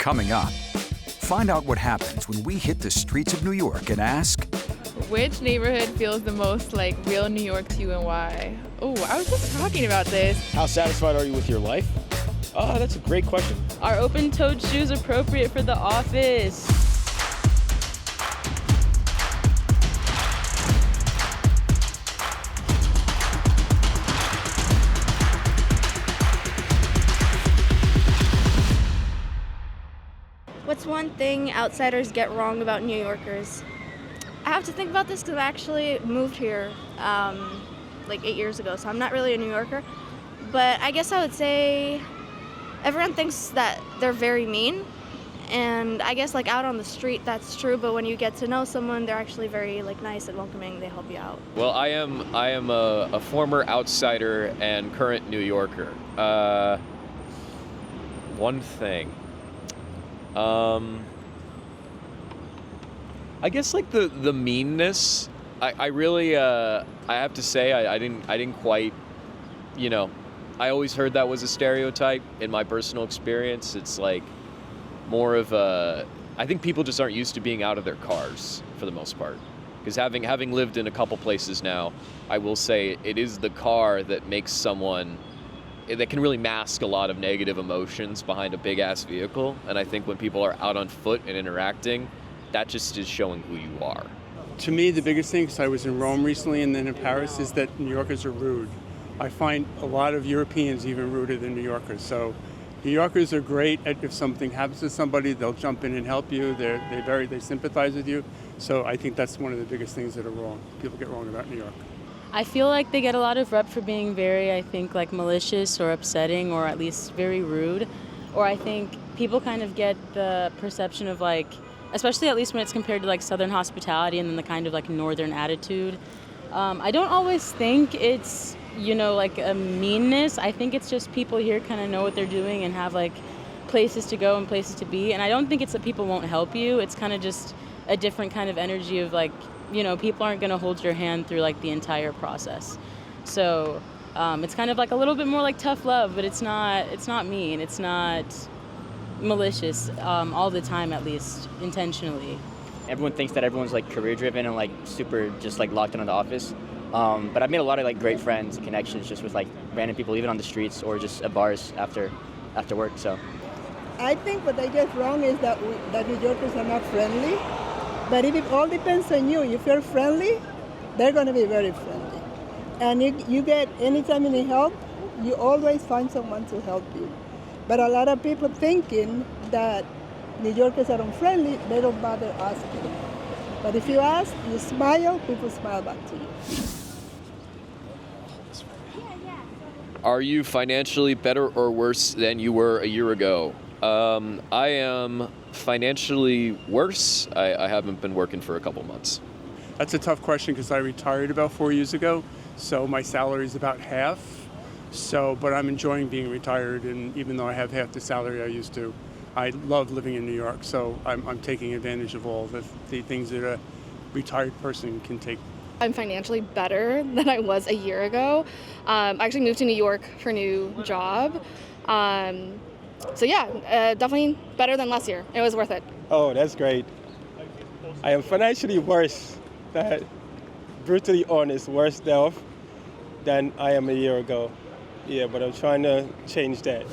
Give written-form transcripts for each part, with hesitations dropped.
Coming up, find out what happens when we hit the streets of New York and ask, which neighborhood feels the most like real New York to you and why? Oh, I was just talking about this. How satisfied are you with your life? Oh, that's a great question. Are open-toed shoes appropriate for the office? What's one thing outsiders get wrong about New Yorkers? I have to think about this because I actually moved here like 8 years ago, so I'm not really a New Yorker. But I guess I would say everyone thinks that they're very mean. And I guess like out on the street, that's true. But when you get to know someone, they're actually very like nice and welcoming. They help you out. Well, I am a former outsider and current New Yorker. One thing. I guess like the meanness. I really I have to say I didn't quite, I always heard that was a stereotype. In my personal experience, it's like more of I think people just aren't used to being out of their cars for the most part. Because having lived in a couple places now, I will say it is the car that makes someone, that can really mask a lot of negative emotions behind a big ass vehicle. And I think when people are out on foot and interacting, that just is showing who you are. To me, the biggest thing, because I was in Rome recently and then in Paris, is that New Yorkers are rude. I find a lot of Europeans even ruder than New Yorkers. So New Yorkers are great at, if something happens to somebody, they'll jump in and help you. They sympathize with you. So I think that's one of the biggest things that are wrong. People get wrong about New York. I feel like they get a lot of rep for being very, I think, like malicious or upsetting or at least very rude. Or I think people kind of get the perception of like, especially at least when it's compared to like Southern hospitality and then the kind of like Northern attitude. I don't always think it's, like a meanness. I think it's just people here kind of know what they're doing and have like places to go and places to be. And I don't think it's that people won't help you. It's kind of just a different kind of energy of like, people aren't going to hold your hand through like the entire process. So it's kind of like a little bit more like tough love, but it's not mean. It's not malicious all the time, at least intentionally. Everyone thinks that everyone's like career driven and like super just like locked in on the office. But I've made a lot of like great friends and connections just with like random people, even on the streets or just at bars after work. So I think what they get wrong is that New Yorkers are not friendly. But if it all depends on you, if you're friendly, they're going to be very friendly. And you get, anytime you need help, you always find someone to help you. But a lot of people thinking that New Yorkers are unfriendly, they don't bother asking. But if you ask, you smile, people smile back to you. Are you financially better or worse than you were a year ago? I am financially worse. I haven't been working for a couple months. That's a tough question because I retired about 4 years ago, so my salary is about half. But I'm enjoying being retired, and even though I have half the salary I used to, I love living in New York, so I'm taking advantage of all the things that a retired person can take. I'm financially better than I was a year ago. I actually moved to New York for a new job. So yeah, definitely better than last year. It was worth it. Oh, that's great. I am financially worse, brutally honest, worse off than I am a year ago. Yeah, but I'm trying to change that.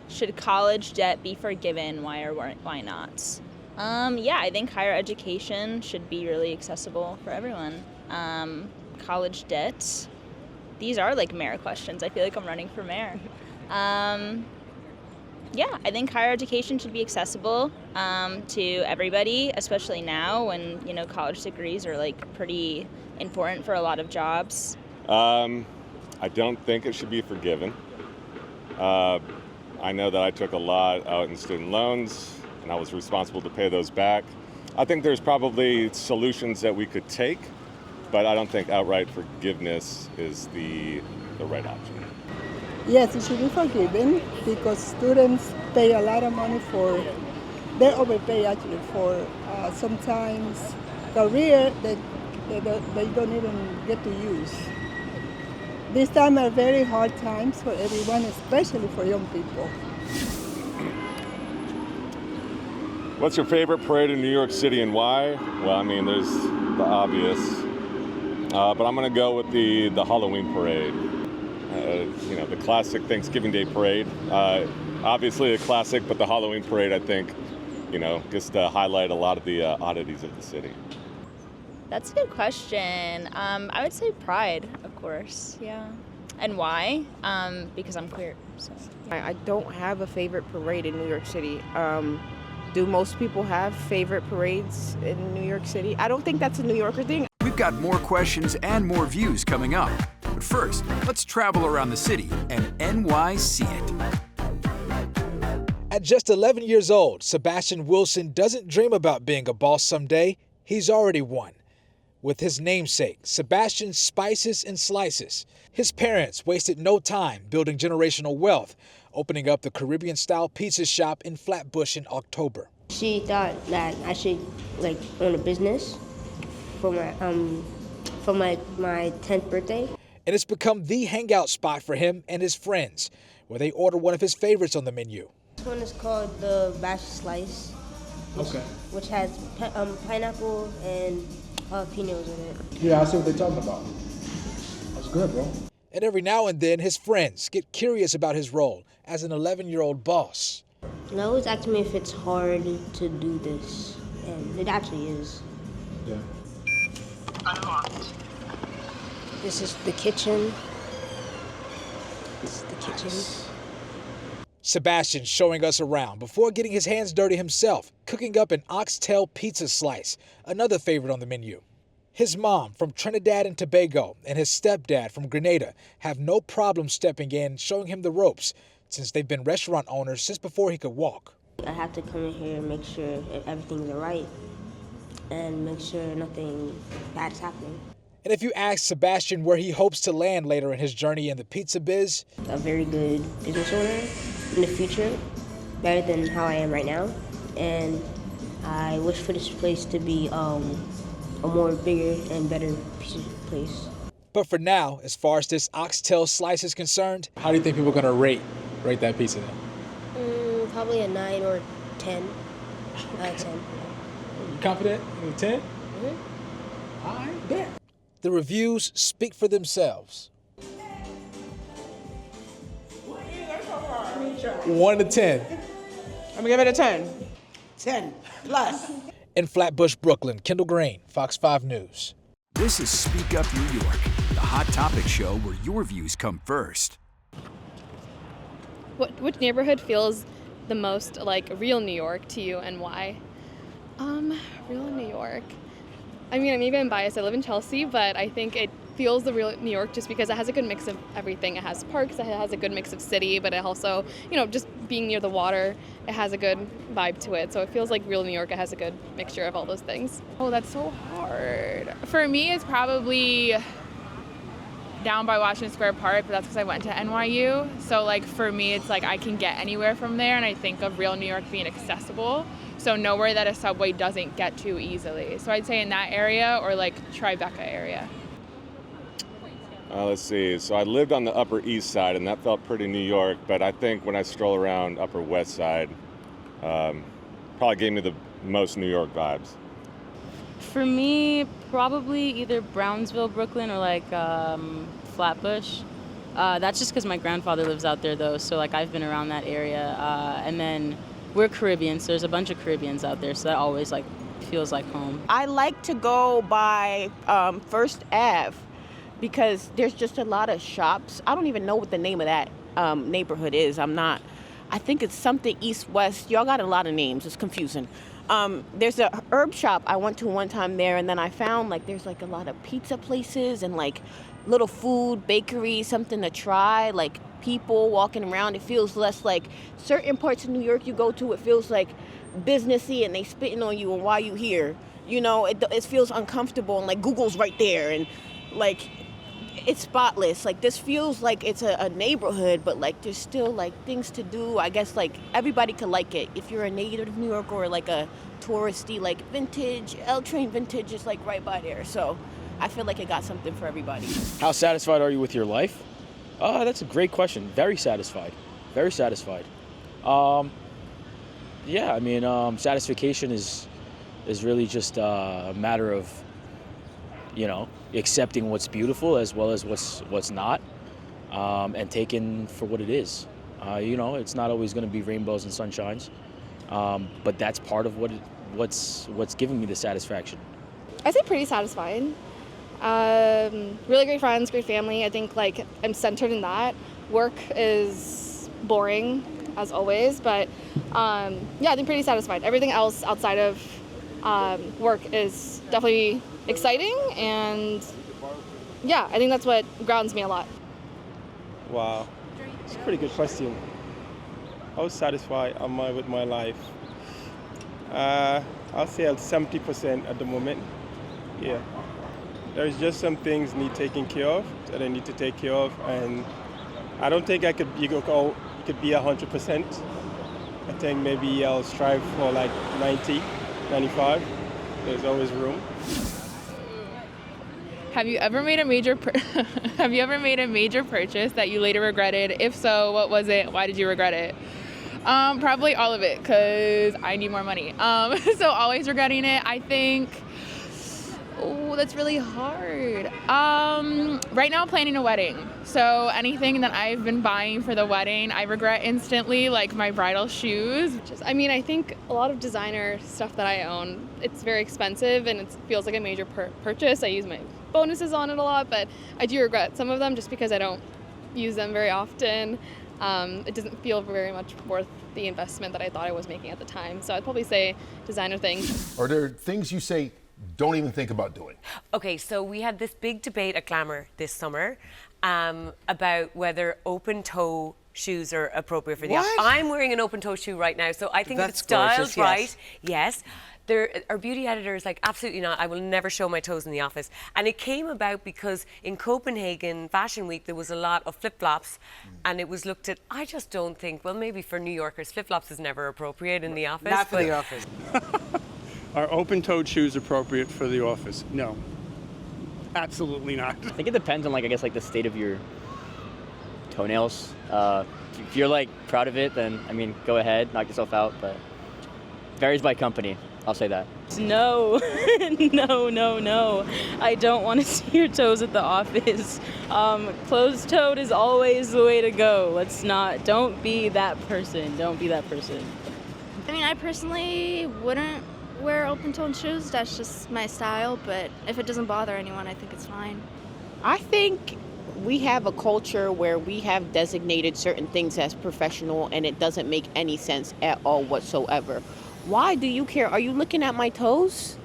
Should college debt be forgiven? Why or why not? Yeah, I think higher education should be really accessible for everyone. College debt, these are like mayor questions. I feel like I'm running for mayor. Yeah, I think higher education should be accessible to everybody, especially now when, college degrees are like pretty important for a lot of jobs. I don't think it should be forgiven. I know that I took a lot out in student loans and I was responsible to pay those back. I think there's probably solutions that we could take, but I don't think outright forgiveness is the right option. Yes, it should be forgiven because students pay a lot of money they overpay actually for sometimes career that they don't even get to use. These times are very hard times for everyone, especially for young people. What's your favorite parade in New York City and why? Well, I mean, there's the obvious, but I'm going to go with the Halloween parade. The classic Thanksgiving Day parade. Obviously a classic, but the Halloween parade, I think, just to highlight a lot of the oddities of the city. That's a good question. I would say Pride, of course, yeah. And why? Because I'm queer, so. I don't have a favorite parade in New York City. Do most people have favorite parades in New York City? I don't think that's a New Yorker thing. We've got more questions and more views coming up. But first, let's travel around the city and NYC it. At just 11 years old, Sebastian Wilson doesn't dream about being a boss someday. He's already one. With his namesake, Sebastian Spices and Slices. His parents wasted no time building generational wealth, opening up the Caribbean-style pizza shop in Flatbush in October. She thought that I should own a business for my 10th birthday. And it's become the hangout spot for him and his friends, where they order one of his favorites on the menu. This one is called the Bash Slice, which has pineapple and jalapenos in it. Yeah, I see what they're talking about. That's good, bro. And every now and then, his friends get curious about his role as an 11-year-old boss. They always ask me if it's hard to do this, and it actually is. Yeah. Unlocked. This is the kitchen. This is the kitchen. Sebastian showing us around before getting his hands dirty himself, cooking up an oxtail pizza slice, another favorite on the menu. His mom from Trinidad and Tobago and his stepdad from Grenada have no problem stepping in, showing him the ropes, since they've been restaurant owners since before he could walk. I have to come in here and make sure everything's all right and make sure nothing bad's happening. And if you ask Sebastian where he hopes to land later in his journey in the pizza biz, a very good business owner in the future, better than how I am right now. And I wish for this place to be a more bigger and better place. But for now, as far as this oxtail slice is concerned, how do you think people are going to rate that pizza then? Probably a 9 or 10. 10. You confident in a 10? Mm-hmm. All right, bet. The reviews speak for themselves. 1 to 10. I'm gonna give it a 10. 10 plus. In Flatbush, Brooklyn, Kendall Green, Fox 5 News. This is Speak Up New York, the hot topic show where your views come first. Which neighborhood feels the most like real New York to you and why? Real New York. I mean, maybe I'm biased. I live in Chelsea, but I think it feels the real New York just because it has a good mix of everything. It has parks, it has a good mix of city, but it also, just being near the water, it has a good vibe to it. So it feels like real New York. It has a good mixture of all those things. Oh, that's so hard. For me, it's probably down by Washington Square Park, but that's because I went to NYU. So for me, it's I can get anywhere from there, and I think of real New York being accessible. So nowhere that a subway doesn't get to easily. So I'd say in that area or Tribeca area. Let's see. So I lived on the Upper East Side, and that felt pretty New York. But I think when I stroll around Upper West Side, probably gave me the most New York vibes. For me, probably either Brownsville, Brooklyn, or Flatbush. That's just because my grandfather lives out there, though. So I've been around that area, and then we're Caribbean, so there's a bunch of Caribbeans out there, so that always feels like home. I like to go by First Ave because there's just a lot of shops. I don't even know what the name of that neighborhood is. I think it's something east-west. Y'all got a lot of names. It's confusing. There's a herb shop I went to one time there, and then I found there's a lot of pizza places and little food, bakery, something to try, people walking around. It feels less certain parts of New York you go to, it feels businessy and they spitting on you and why you here. It feels uncomfortable and Google's right there and it's spotless. This feels like it's a neighborhood, but there's still things to do. I guess everybody could like it. If you're a native of New York or a touristy vintage, L Train Vintage is right by there. So I feel like it got something for everybody. How satisfied are you with your life? That's a great question. Very satisfied. Very satisfied. Yeah, I mean, satisfaction is really just a matter of, accepting what's beautiful as well as what's not, and taking for what it is. It's not always going to be rainbows and sunshines, but that's part of what's giving me the satisfaction. I say pretty satisfied. Really great friends, great family. I think like I'm centered in that. Work is boring as always, but yeah, I think pretty satisfied. Everything else outside of work is definitely exciting, and yeah, I think that's what grounds me a lot. Wow, it's a pretty good question. How satisfied am I with my life? I'll say I'm 70% at the moment. Yeah. There's just some things need taking care of that I need to take care of, and I don't think you could be 100%. I think maybe I'll strive for like 90, 95. There's always room. Have you ever made a major purchase that you later regretted? If so, what was it? Why did you regret it? Probably all of it, because I need more money. So always regretting it. I think, that's really hard. Right now planning a wedding. So anything that I've been buying for the wedding, I regret instantly, like my bridal shoes. I think a lot of designer stuff that I own, it's very expensive and it feels like a major purchase. I use my bonuses on it a lot, but I do regret some of them just because I don't use them very often. It doesn't feel very much worth the investment that I thought I was making at the time. So I'd probably say designer things. Are there things you say don't even think about doing? Okay, so we had this big debate at Glamour this summer about whether open-toe shoes are appropriate for the office. I'm wearing an open-toe shoe right now, so I think if it's styled gorgeous, right, yes. Our beauty editor is like, absolutely not, I will never show my toes in the office. And it came about because in Copenhagen Fashion Week, there was a lot of flip-flops, and it was looked at, I just don't think, well, maybe for New Yorkers, flip-flops is never appropriate in the office. Not for the office. Are open-toed shoes appropriate for the office? No. Absolutely not. I think it depends on, the state of your toenails. If you're, proud of it, then, go ahead, knock yourself out, but varies by company. I'll say that. No, no. I don't want to see your toes at the office. Closed-toed is always the way to go. Don't be that person. Don't be that person. I personally wouldn't wear open-toed shoes. That's just my style, but if it doesn't bother anyone, I think it's fine. I think we have a culture where we have designated certain things as professional, and it doesn't make any sense at all whatsoever. Why do you care? Are you looking at my toes?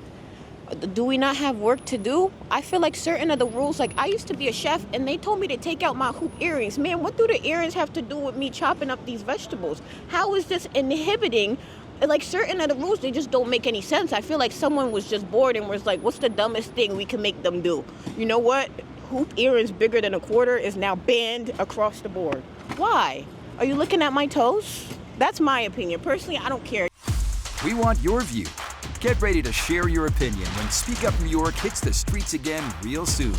Do we not have work to do? I feel like certain of the rules, I used to be a chef and they told me to take out my hoop earrings. Man, what do the earrings have to do with me chopping up these vegetables? How is this inhibiting? Certain of the rules, they just don't make any sense. I feel like someone was just bored and was like, what's the dumbest thing we can make them do? You know what? Hoop earrings bigger than a quarter is now banned across the board. Why? Are you looking at my toes? That's my opinion. Personally, I don't care. We want your view. Get ready to share your opinion when Speak Up New York hits the streets again real soon.